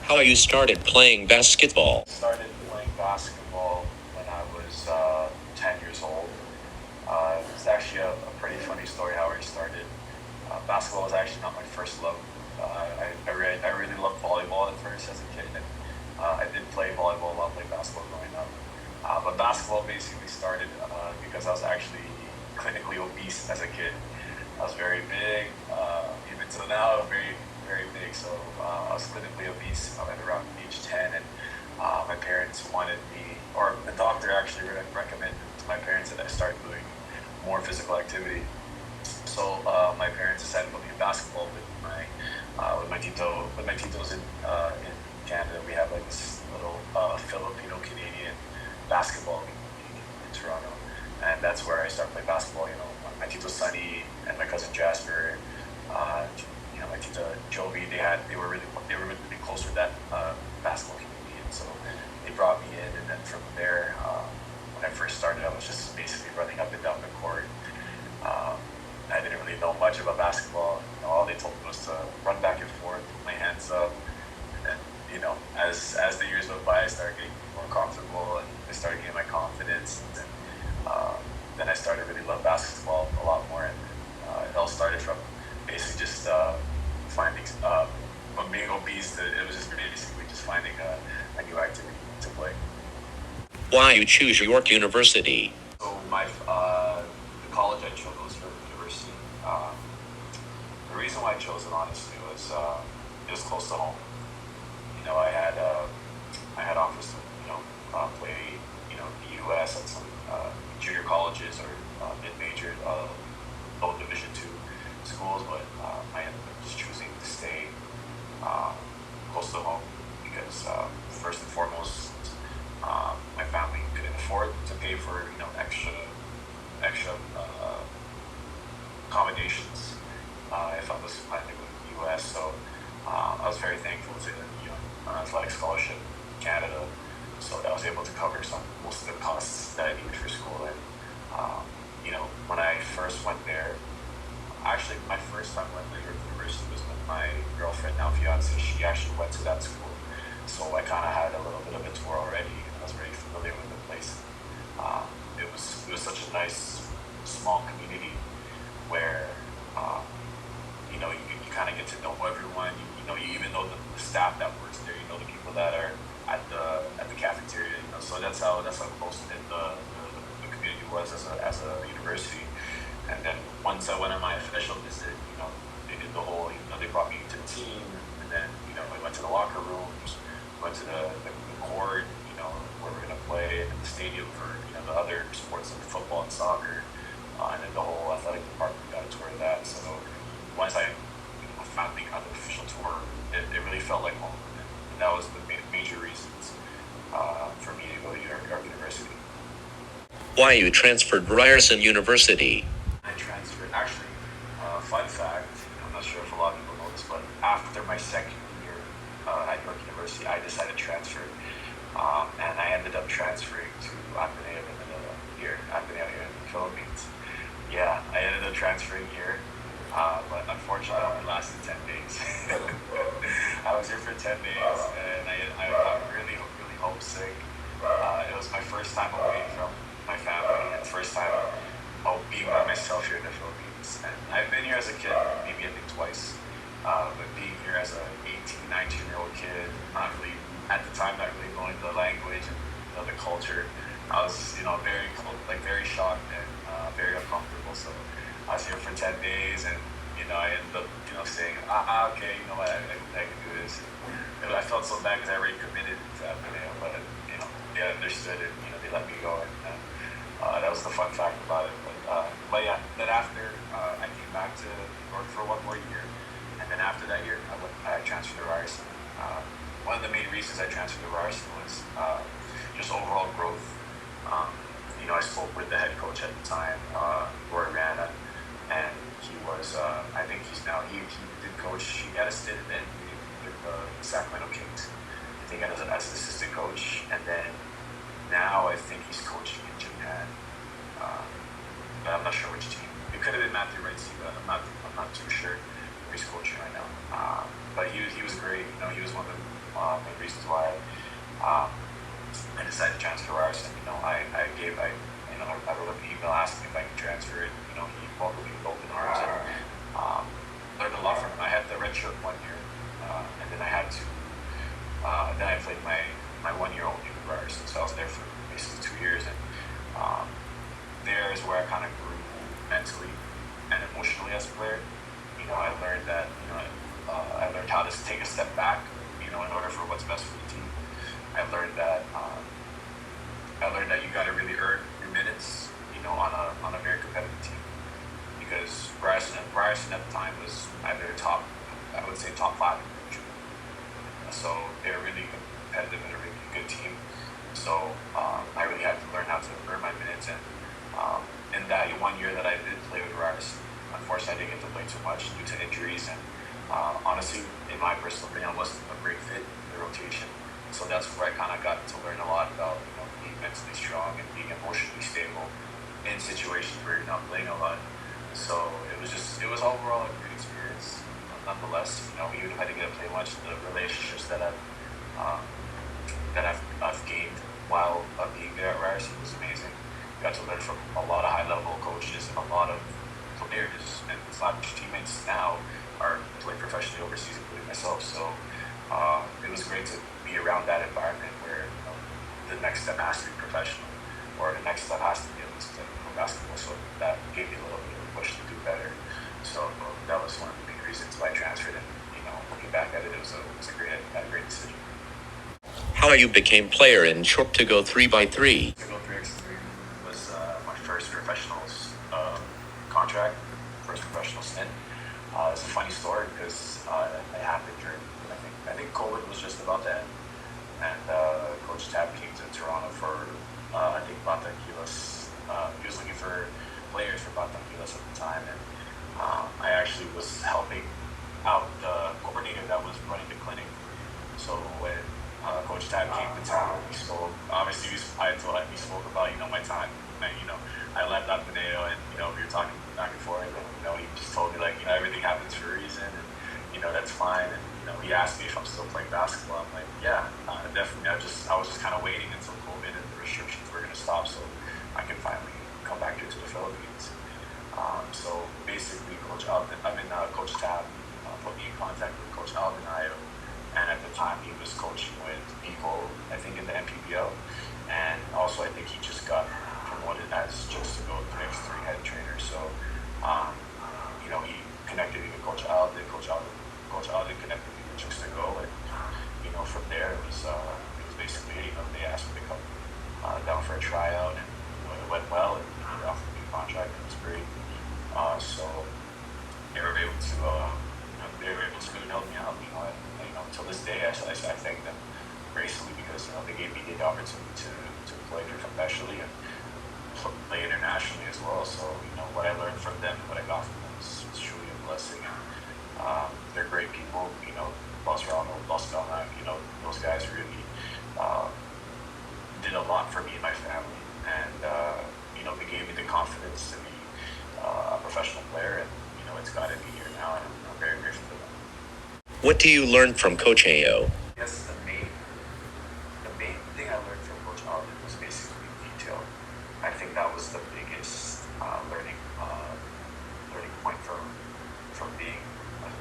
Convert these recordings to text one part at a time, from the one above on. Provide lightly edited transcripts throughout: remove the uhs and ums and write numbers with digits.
How you started playing basketball? I started playing basketball when I was 10 years old. It's actually a pretty funny story how I started. Basketball was actually not my first love. I really loved volleyball at first as a kid. And, I did play volleyball while playing basketball growing up. But basketball basically started because I was actually clinically obese as a kid. I was very big, even till now, I'm very, very big. So I was clinically obese at around age 10, and my parents wanted me, or the doctor actually recommended to my parents that I start doing more physical activity. So my parents decided to put me in basketball with my titos in Canada. We have like this little Filipino-Canadian basketball league in Toronto, and that's where I started playing basketball. You know, my tito Sunny and my cousin Jasper, my tita Jovi. They were really close with that basketball community, and so they brought me in. And then from there, when I first started, I was just basically running up and down the court. I didn't really know much about basketball. You know, all they told me was to run back and forth, put my hands up, and as the years went by, I started getting more comfortable, and I started getting my confidence. And then I started really love basketball a lot more, and it all started from basically just finding from being obese. It was just basically just finding a new activity to play. Why you choose York University? So the college I chose was York University. The reason why I chose it honestly was it was close to home. You know, I had offers to play in the U.S. at some junior colleges or mid-major low Division II schools, but I ended up just choosing to stay close to home because first and foremost, my family couldn't afford to pay for extra accommodations if I was planning to go to the U.S. So I was very thankful to an athletic scholarship in Canada, so that I was able to cover most of the costs that I needed for school. And when I first went there, actually my first time went to York University was with my girlfriend, now fiance. She actually went to that school, so I kind of had a little bit of a tour already, and I was very familiar with the place. It was such a nice small community where you kind of get to know everyone. You even know the staff that works there. You know the people that are at the cafeteria. So that's how close knit the community was as a university. And then once I went on my official visit, they did the whole. They brought me to the team, and then we went to the locker rooms, went to the court, where we're gonna play, and the stadium for the other sports like football and soccer, and then the whole athletic department got a tour of that. So once I finally got the official tour, it really felt like home, and that was the major reasons for me to go to York University. Why you transferred to Ryerson University? I transferred. Actually, fun fact, I'm not sure if a lot of people know this, but after my second year at York University, I decided to transfer, and I ended up transferring to Ateneo here in the Philippines. Yeah, I ended up transferring here, but unfortunately, I only lasted 10 days. I was here for 10 days, and I got really, really homesick. It was my first time away from my family, and first time being by myself here in the Philippines. And I've been here as a kid, maybe I think twice, but being here as an 18, 19-year-old kid, at the time, not really knowing the language and the culture, I was, very shocked and very uncomfortable. So I was here for 10 days, and I ended up, saying, okay, I can do this. And I felt so bad because I already committed to Ateneo, but they understood it. They let me go, and that was the fun fact about it. But yeah, then after I came back to York for one more year, and then after that year, I transferred to Ryerson. One of the main reasons I transferred to Ryerson was just overall growth. I spoke with the head coach at the time, Roy Rana, and he was, I think he did coach, he had a stint in the NBA with the Sacramento Kings, I think as an assistant coach, and then now I think he's coaching in Japan, but I'm not sure which team. It could have been Matthew Wright, but I'm not too sure where he's coaching right now. But he was great. He was one of learned that, I learned how to take a step back, in order for what's best for the team. I learned that you got to really earn your minutes, on a very competitive team, because Ryerson at the time was either top 5 in the country. So they were really competitive and a really good team. So I really had to learn how to earn my minutes. And in that 1 year that I did play with Ryerson, unfortunately I didn't get to play too much due to injuries. And honestly, in my personal opinion, I wasn't a great fit in the rotation. So that's where I kind of got to learn a lot about being mentally strong and being emotionally stable in situations where you're not playing a lot. So it was overall a great experience. Nonetheless, even if I didn't get to play much, the relationships that I've gained while being there at Ryerson was amazing. Got to learn from a lot of high-level coaches and a lot of players, and it's not just teammates now are playing professionally overseas, including myself. So it was great to be around that environment where the next step has to be professional, or the next step has to be at least play basketball. So that gave me a little bit of a push to do better. So that was one of the big reasons why I transferred. And looking back at it, it was a great decision. How you became player in Chooks to go 3x3? To go 3x3 was my first professional contract, first professional stint. It's a funny story because it happened during, I think COVID was just about to end, and Coach Tab came to Toronto for I think Batangilas. He was looking for players for Batangilas at the time, and I actually was helping out the coordinator that was running the clinic. So when Coach Tab came to town, we spoke. Obviously, we spoke about my time. And, I left Ateneo, and we were talking back and forth. And he just told me everything happens for a reason, and that's fine. And he asked me if I'm still playing basketball. I'm like, yeah, definitely. I was just kind of waiting until COVID and the restrictions were going to stop, so I can finally come back here to the Philippines. So basically, Coach Tab put me in contact with Coach Alvin Ayo, and at the time he was coaching with Bicol, I think in the MPBL, and also I think he just got promoted as Chooks to go 3x3 head trainer. So he connected me with Coach Alvin. Coach Alvin connected me with Chooks to go, and from there it was basically they asked me to come down for a tryout, and it went well, and they offered me a contract, and it was great. So they were able to help me out. Till this day, I thank them gracefully because they gave me the opportunity to play professionally and play internationally as well. So what I learned from them, what I got from them was truly a blessing. And they're great people. Los Ramos, Los Belmac, those guys really did a lot for me and my family, and they gave me the confidence to be a professional player, and it's gotten me here now, and I'm very grateful for them. What do you learn from Coach Ayo? Yes, the main thing I learned from Coach Alvin was basically detail. I think that was the biggest learning point from being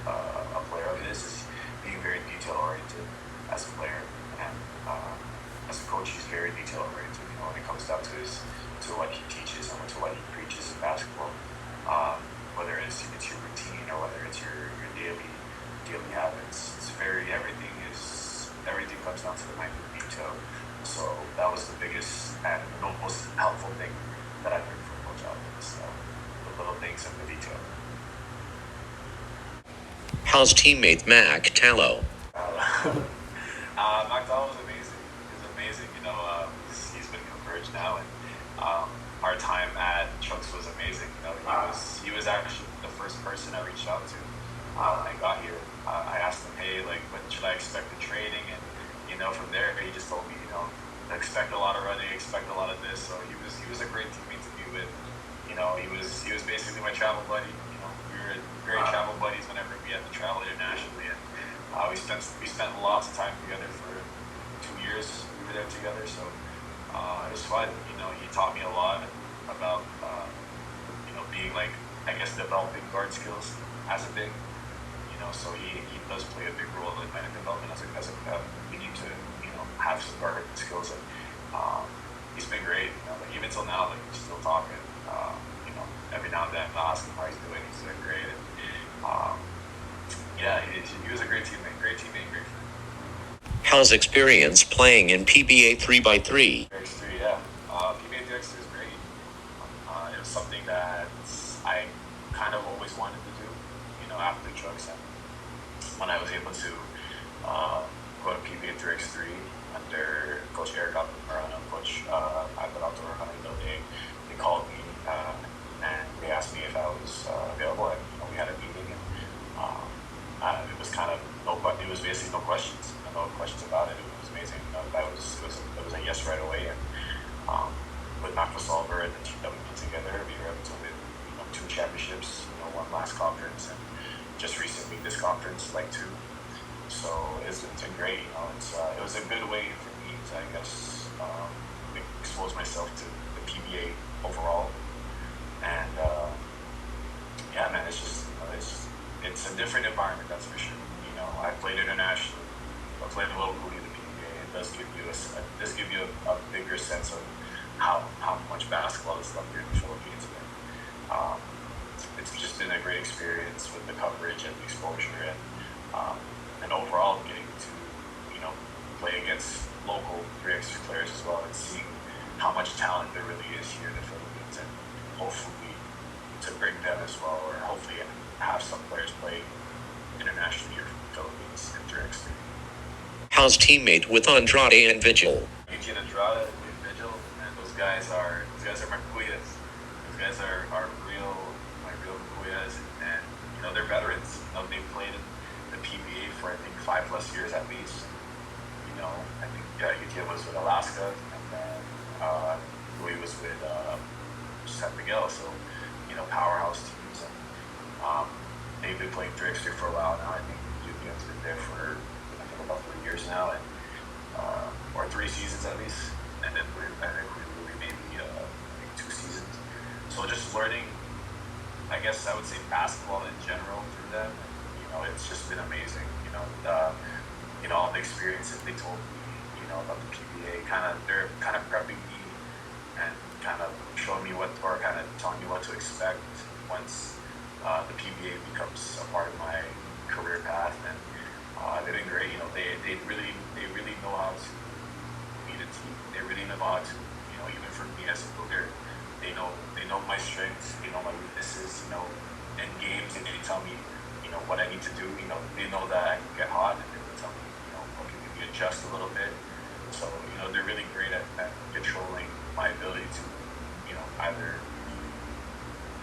a player of his, is being very detail oriented as a player, and as a coach he's very detail oriented. When it comes down to what he teaches and to what he preaches in basketball, whether it's your routine or whether it's your daily habits. Everything comes down to the minute detail. So that was the biggest and most helpful thing that I learned from Coach Alvin. So the little things and the detail. How's teammate Mac Tallo? Mac Tallo was amazing. He's amazing. He's been converged now, and our time at Chooks was amazing. He was actually the first person I reached out to when I got here. I asked him, hey, what should I expect in training? And from there, he just told me, expect a lot of running, expect a lot of this. So he was a great teammate to be with. He was basically my travel buddy. We were great travel buddies whenever we had to travel internationally, and we spent lots of time together for 2 years. We were there together, so it was fun. He taught me a lot about being developing guard skills as a big. So he does play a big role in my development as a we need to have some guard skills, and he's been great. Even till now, we're still talking. Every now and then I ask him how he's doing. He's doing great. And How's experience playing in PBA 3x3? 3x3, yeah. PBA 3x3 is great. It was something that I kind of always wanted to do, after Chooks. And when I was able to go to PBA 3x3 under Coach Eric Alcantara, Coach Alcantara, they called me and they asked me if I was available. And we had a meeting, and it was kind of it was basically no questions, no questions about it. It was amazing. It was a yes right away. And with MCFASolver and the team that we put together, we were able to win 2 championships, one last conference, and just recently this conference, like 2. So it's been great. It was a good way for me to, I guess, expose myself to the PBA overall. And yeah, man, it's a different environment, that's for sure. I played internationally, I played locally in the PBA. It does give you a bigger sense of how much basketball is loved here in the Philippines. It's just been a great experience with the coverage and the exposure, and overall getting to play against local 3x3 players as well, and seeing how much talent there really is here in the Philippines, and hopefully to bring them as well, or hopefully have some players play internationally here from the Philippines in 3x3. How's teammate with Andrade and Vigil? Yutien Alcantara, Louie Vigil, and those guys are my kuyas. Those guys are my real kuyas, and they're veterans. They've played in the PBA for I think 5+ years at least. I think Yutien was with Alaska, and then Louie was with San Miguel. So powerhouse teams, and they've been playing 3x3 for a while now. I think Yutien's been there for about 3 years now, and or 3 seasons at least, and then I think we maybe 2 seasons. So just learning, I guess I would say, basketball in general through them. It's just been amazing. All the experiences they told me, about the PBA. They're kind of prepping me and kind of showing me or kind of telling me what to expect once the PBA becomes a part of my career path. And they're doing great. They really know how to lead a team. They really know how to, even for me as a player, they know my strengths, they know my weaknesses. In games, and they tell me, what I need to do. They know that I can get hot, and they will tell me, okay, maybe adjust a little bit. So they're really great at controlling my ability to, either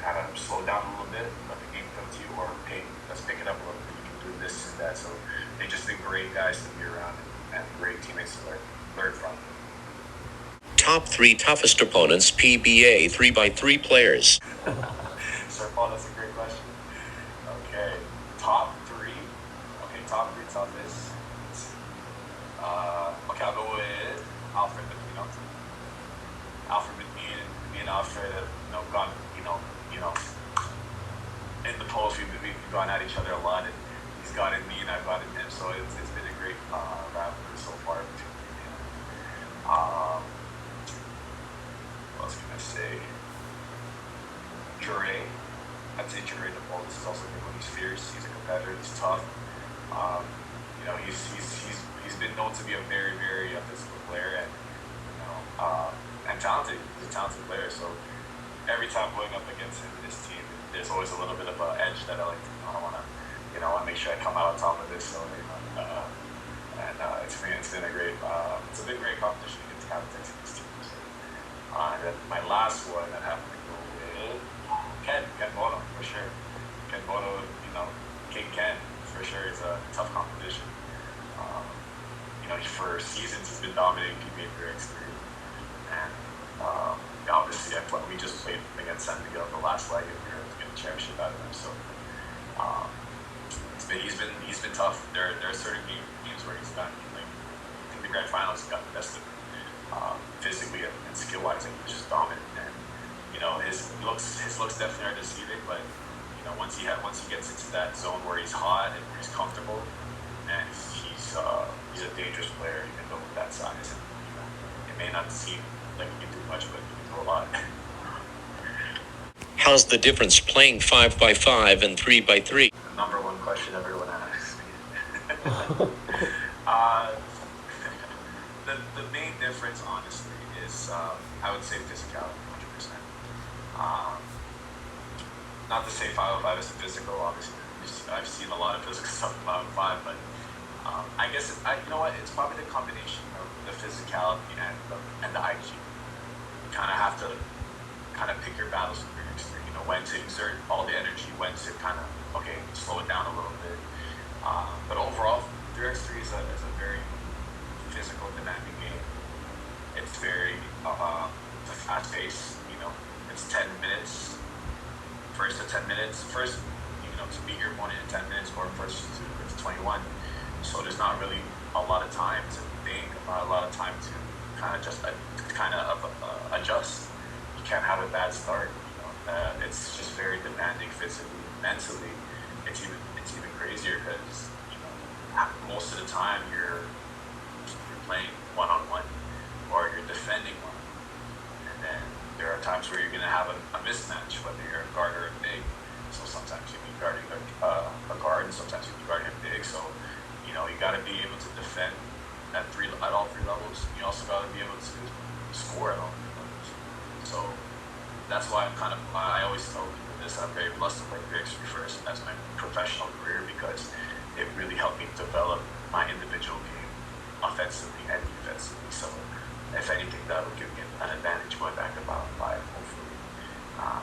kind of slow down a little bit, let the game come to you, or hey, let's pick it up a little bit. You can do this and that. So they've just been great guys to be around, and great teammates to learn from. Top 3 toughest opponents PBA 3x3 players. Sir Paul, that's a great question. Okay, top 3. Okay, top 3 toughest. Okay, I'll go with Alfred Medina. Me and Alfred have gone, in the post we've gone at each other a lot, and he's gone at me and I've gone at him. So it's been a great rivalry so far between me and him. What else can I say? Jure. I'd say Jure DePaul. This is also good one. He's fierce. He's a competitor. He's tough. He's been known to be a very, very physical player, and talented. He's a talented player. So every time going up against him in this team, there's always a little bit of an edge that I like to. I want to make sure I come out on top of this. So it's been a great. It's been a great competition against captains in this team. So, and then my last one that happened to go with Ken Bono, for sure. Ken Bono, King Ken, for sure, is a tough competition. For seasons, he's been dominating PBA 3x3. And obviously, we just played against San Miguel the last leg, and we were able to get a championship out of him. So he's been tough. There are certain games where he's gotten, I think the grand finals, he got the best of him. Physically and skill-wise, and he was just dominant. And his looks definitely are deceiving, but once he gets into that zone where he's hot and where he's comfortable, and he's a dangerous player, even though with that size. And, it may not seem like he can do much, but he can do a lot. How's the difference playing 5x5 and 3x3? The number one question everyone asks me. the main difference, honestly, is I would say physicality, 100%. Um, Not to say 505 is physical, obviously. I've seen a lot of physical stuff in 505, but I guess you know what? It's probably the combination of the physicality and the IQ. You kind of have to kind of pick your battles with your extreme. You know, when to exert all the energy, when to kind of slow it down a little bit. But overall, 3x3 is a very physical, demanding game. It's very it's a fast pace. You know, it's 10 minutes. First to 10 minutes. First, to beat your opponent in 10 minutes, or first to 21. So there's not really a lot of time to think, not a lot of time to kind of just adjust. You can't have a bad start. It's just very demanding physically, mentally. It's even crazier because most of the time you're playing one-on-one or you're defending one. And then there are times where you're going to have a mismatch, whether you're a guard or a big. So sometimes you'll be guarding a guard, and sometimes you'll be guarding a big. So, you got to be able to defend at all three levels. You also got to be able to score at all three levels. So that's why I always tell people this. I'm very blessed to play 3x3 first as my professional career because it really helped me develop my individual game offensively and defensively. So if anything, that will give me an advantage going back to bottom five, hopefully.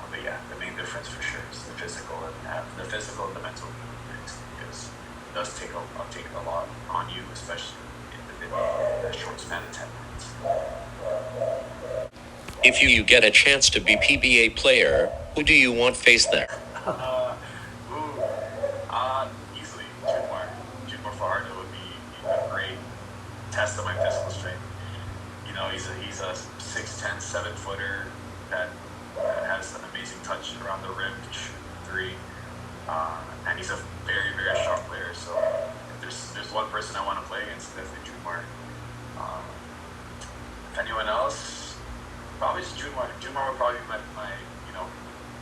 But yeah, the main difference for sure is the physical and the mental things, because it does take a lot on you, especially in that short span of 10 minutes. If you get a chance to be PBA player, who do you want face there? Easily Junior Fajardo would be a great test of my physical strength. He's a 6'10", 7-footer that has an amazing touch around the rim to shoot three, and he's a very, very sharp player. So if there's one person I want to play against, definitely Junior. If anyone else, probably just Junior. Junior would probably be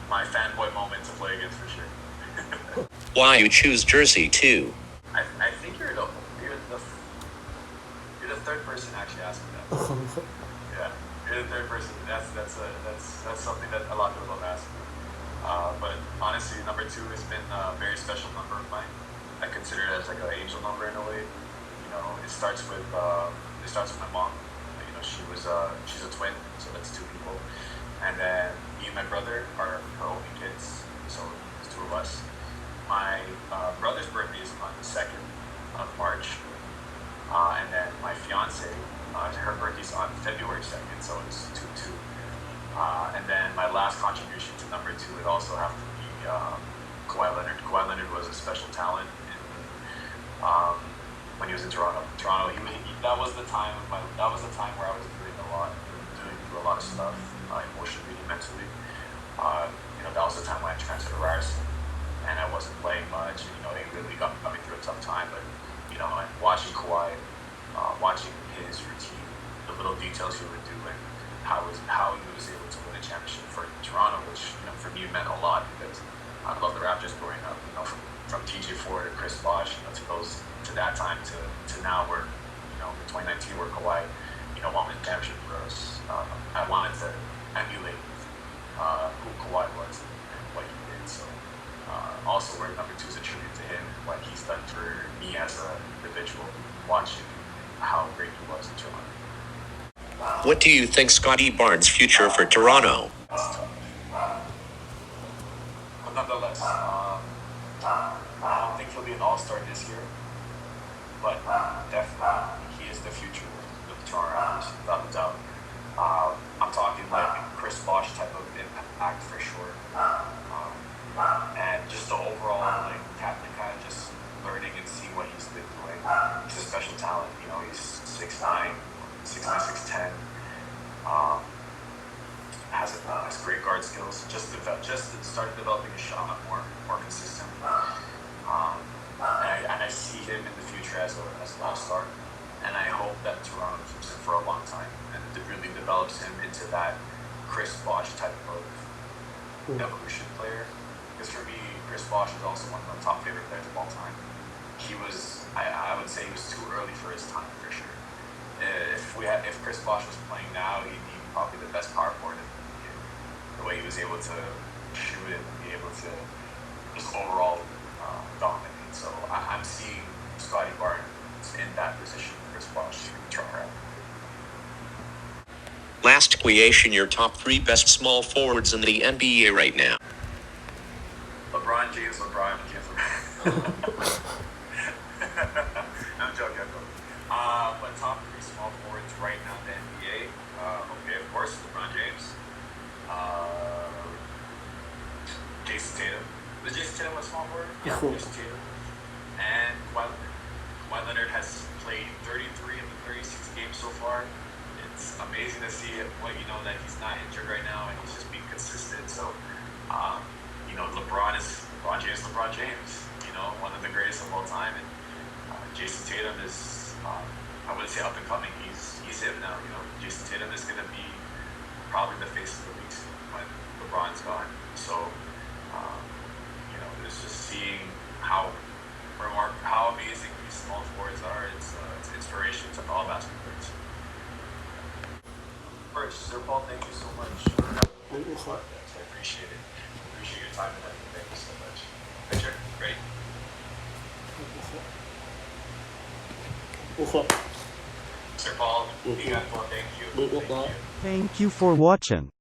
my fanboy moment to play against for sure. Why you choose Jersey 2? I think you're the third person actually asking that. Yeah, you're the third person. That's something that a lot of people have asked me. But honestly, number 2 has been a very special number of mine. I consider it as like an angel number in a way. It starts with my mom. She's a twin, so that's 2 people. And then me and my brother are her only kids, so there's 2 of us. My brother's birthday is on the 2nd of March, and then my fiance, her birthday's on February 2nd, so it's 2-2. And then my last contribution to number 2 would also have to be Kawhi Leonard. Kawhi Leonard was a special talent when he was in Toronto. That was the time where I was doing a lot of stuff, emotionally, mentally. That was the time when I transferred to Ryerson, and I wasn't playing much. He really got me through a tough time. But watching Kawhi, watching his routine, the little details he would do, and how he was able to win a championship for Toronto, which for me meant a lot because I love the Raptors growing up. From TJ Ford to Chris Bosh, to that time to now, where in 2019 where Kawhi won the championship for us. I wanted to emulate who Kawhi was and what he did. So also where number 2 is a tribute to him, what he's done for me as an individual, watching how great he was in Toronto. What do you think Scotty Barnes' future for Toronto? That's tough. But nonetheless, I don't think he'll be an all-star this year, but definitely he is the future of the Toronto Raptors, without a doubt. I'm talking like Chris Bosh type of impact for sure. And just the overall kind of just learning and seeing what he's been doing. He's a special talent. He's 6'9", 6'10". Has great guard skills. Just started developing his shot more consistently. And I see him in the future as an all-star. And I hope that Toronto keeps him for a long time and really develops him into that Chris Bosh type of evolution player. Because for me, Chris Bosh is also one of my top favorite players of all time. I would say he was too early for his time, for sure. if Chris Bosh was playing now, he'd be probably the best power forward in the NBA. The way he was able to shoot and be able to just overall dominate. So I'm seeing Scotty Barnes in that position, Chris Bosh in Toronto. Last question, your top 3 best small forwards in the NBA right now. LeBron James. I'm joking. But top 3 small forwards right now in the NBA. Okay, of course, LeBron James. Jason Tatum. Was Jason Tatum a small forward? Yeah, Jason Tatum. And Kawhi Leonard. Kawhi Leonard has played 33 of the 36 games so far. It's amazing to see it, that he's not injured right now and he's just being consistent. So, LeBron James, one of the greatest of all time. And Jason Tatum is, I wouldn't say up and coming. He's him now. Jason Tatum is going to be probably the face of the league soon when LeBron's gone. So, it's just seeing how amazing these small forwards are. It's inspiration to all basketball players. First, Sir Paul, thank you so much for having me on the podcast. I appreciate it. Appreciate your time and everything. Thank you so much. Picture, great. Sir Paul, thank you. Thank you for watching.